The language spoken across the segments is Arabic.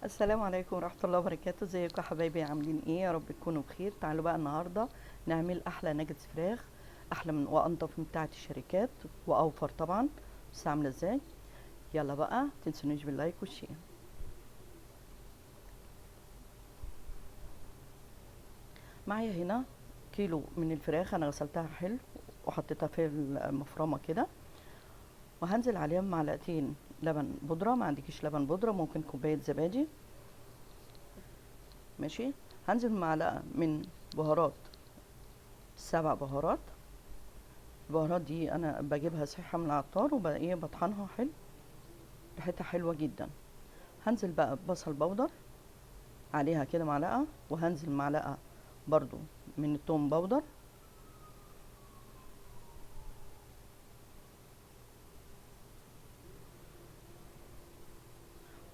السلام عليكم ورحمة الله وبركاته. ازيكم يا حبايبي؟ عاملين ايه؟ يا رب تكونوا بخير. تعالوا بقى النهاردة نعمل احلى ناجتس فراخ، احلى من وانضف من بتاعة الشركات واوفر طبعا. بس عاملة ازاي؟ يلا بقى متنسونيش باللايك والشير. معايا هنا كيلو من الفراخ، انا غسلتها حلو وحطيتها في المفرمة كده، وهنزل عليهم معلقتين لبن بودرة. ما عندكيش لبن بودرة ممكن كوباية زبادي، ماشي. هنزل معلقة من بهارات، 7 بهارات. البهارات دي انا بجيبها صحة من العطار ايه بطحنها حلو، ريحتها حلوة جدا. هنزل بقى ببصل بودر عليها كده معلقة، وهنزل معلقة برضو من التوم بودر.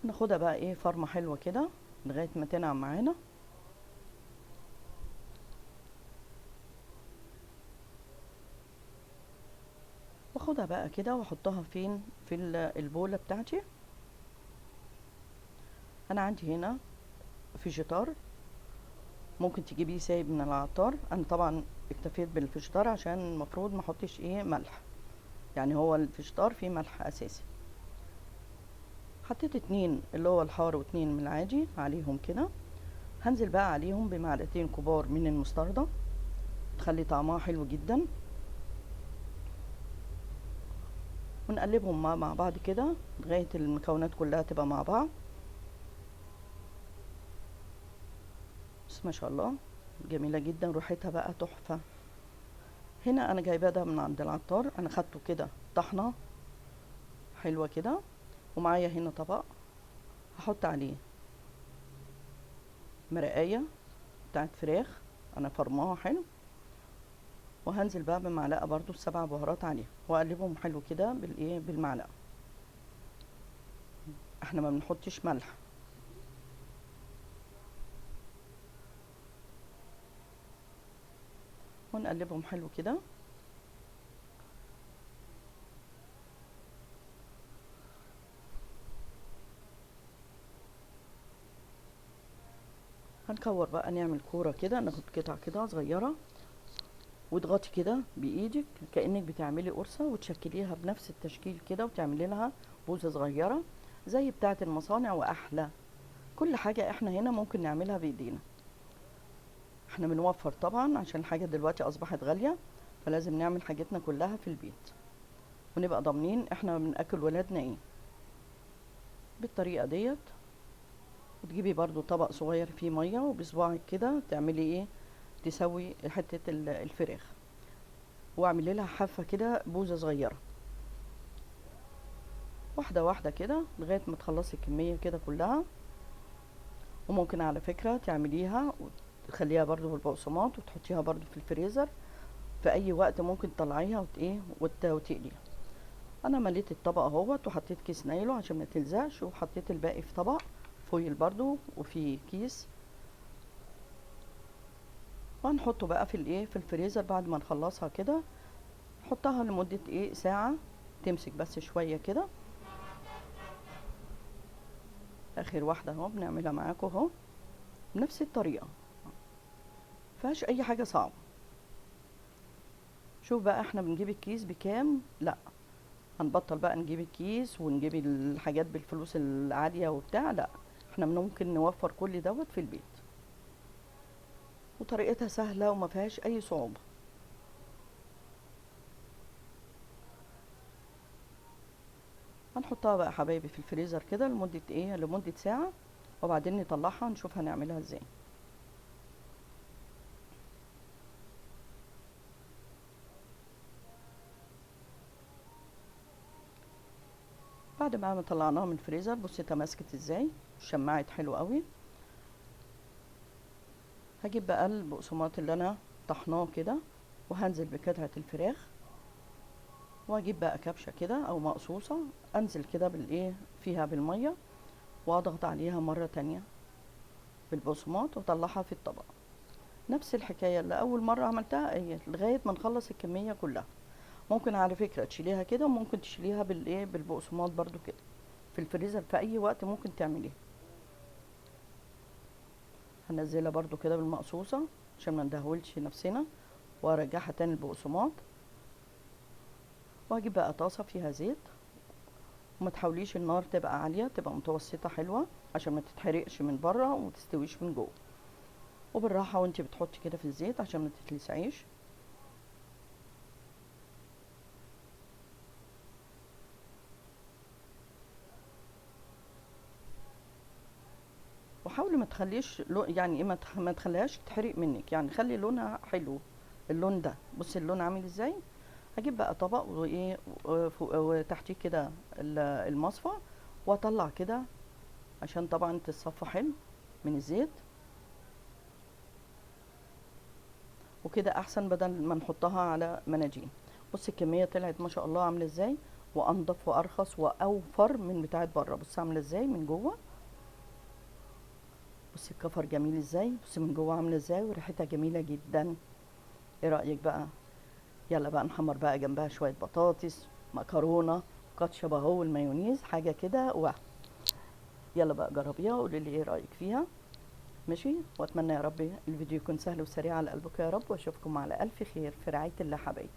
ناخدها بقى ايه فرمة حلوة كده لغاية ما تنعم معانا. واخدها بقى كده واحطها فين في البولة بتاعتي. انا عندي هنا فيجيتار، ممكن تجيبيه سايب من العطار. انا طبعا اكتفيت بالفيجيتار عشان المفروض ما احطش ايه ملح، يعني هو الفيجيتار فيه ملح اساسي. حطيت 2 اللي هو الحار و2 من العادي عليهم كده. هنزل بقى عليهم بمعلقتين كبار من المستردة، تخلي طعمها حلو جدا. ونقلبهم مع بعض كده لغاية المكونات كلها تبقى مع بعض. بس ما شاء الله جميلة جدا، ريحتها بقى تحفة. هنا انا جايباه ده من عند العطار، انا خدته كده طحنة حلوة كده. ومعايا هنا طبق هحط عليه مرقاية بتاعت فراخ انا فرماها حلو، وهنزل بقى بمعلقة برضو ال7 بهارات عليها واقلبهم حلو كده بالايه بالمعلقة. احنا ما بنحطش ملح. ونقلبهم حلو كده. هنكور بقى نعمل كورة كده، ناخد قطع كده صغيرة واضغطي كده بايدك كأنك بتعملي قرصة، وتشكليها بنفس التشكيل كده وتعملي لها بوزة صغيرة زي بتاعة المصانع واحلى. كل حاجة احنا هنا ممكن نعملها بايدينا. احنا بنوفر طبعا عشان الحاجة دلوقتي اصبحت غالية، فلازم نعمل حاجتنا كلها في البيت ونبقى ضامنين احنا بنأكل ولادنا ايه بالطريقة ديت. وتجيبي برضو طبق صغير فيه مية وبصباعك كده تعملي ايه، تسوي حتة الفراخ، واعملي لها حافة كده بوزة صغيرة، واحدة واحدة كده لغاية ما تخلصي الكمية كده كلها. وممكن على فكرة تعمليها وتخليها برضو بالبقسماط وتحطيها برضو في الفريزر، في اي وقت ممكن تطلعيها وتقليها. انا مليت الطبق اهوت وحطيت كيس نايلو عشان ما تلزقش، وحطيت الباقي في طبق فويل برضو وفي كيس. وهنحطه بقى في الايه في الفريزر بعد ما نخلصها كده. نحطها لمدة ايه ساعة تمسك بس شوية كده. اخر واحدة اهو بنعملها معاكم اهو بنفس الطريقة، مفيهاش اي حاجة صعبة. شوف بقى احنا بنجيب الكيس بكام؟ لا، هنبطل بقى نجيب الكيس ونجيب الحاجات بالفلوس العالية وبتاع، لا، احنا ممكن نوفر كل دوت في البيت، وطريقتها سهلة وما فيهاش اي صعوبة. هنحطها بقى حبايبي في الفريزر كده لمدة ايه لمدة ساعة، وبعدين نطلعها نشوف هنعملها ازاي. بعد ما طلعناها من الفريزر بصي تماسكت ازاي، شمعت حلو قوي. هجيب بقى البقسماط اللي انا طحناه كده، وهنزل بقطعة الفراخ، واجيب بقى كبشة كده او مقصوصة، انزل كده بالايه فيها بالمية، واضغط عليها مرة تانية بالبقسماط واطلعها في الطبق. نفس الحكاية اللي اول مرة عملتها هي لغاية ما نخلص الكمية كلها. ممكن على فكرة تشيليها كده، وممكن تشيليها بالايه بالبقسماط برضو كده في الفريزر في اي وقت ممكن تعمليها. هنزلها برضو كده بالمقصوصة عشان ما ندهولش نفسنا، وارجعها تاني البقسماط. وهجيب بقى طاسة فيها زيت، وما تحاوليش النار تبقى عالية، تبقى متوسطة حلوة عشان ما تتحرقش من بره وما تستويش من جوه. وبالراحة وانت بتحطي كده في الزيت عشان ما تتلسعيش. وحاولي ما تخليش يعني ايه، ما تخليهاش تتحرق منك، يعني خلي لونها حلو. اللون ده بصي اللون عامل ازاي. هجيب بقى طبق وايه وتحتيه كده المصفى، واطلع كده عشان طبعا تتصفى حلو من الزيت. وكده احسن بدل ما نحطها على مناديل. بصي الكميه طلعت ما شاء الله عامله ازاي، وانضف وارخص واوفر من بتاعه بره. بصي عامله ازاي من جوه، بصي الكفر جميل ازاي، بصي من جوه عامله ازاي، وريحتها جميله جدا. ايه رايك بقى؟ يلا بقى نحمر بقى جنبها شويه بطاطس، مكرونه، كاتشب اهو، والمايونيز حاجه كده. يلا بقى جربيها وقولي لي ايه رايك فيها. ماشي، واتمنى يا رب الفيديو يكون سهل وسريع على قلبك يا رب، واشوفكم على الف خير في رعايه الله حبايبي.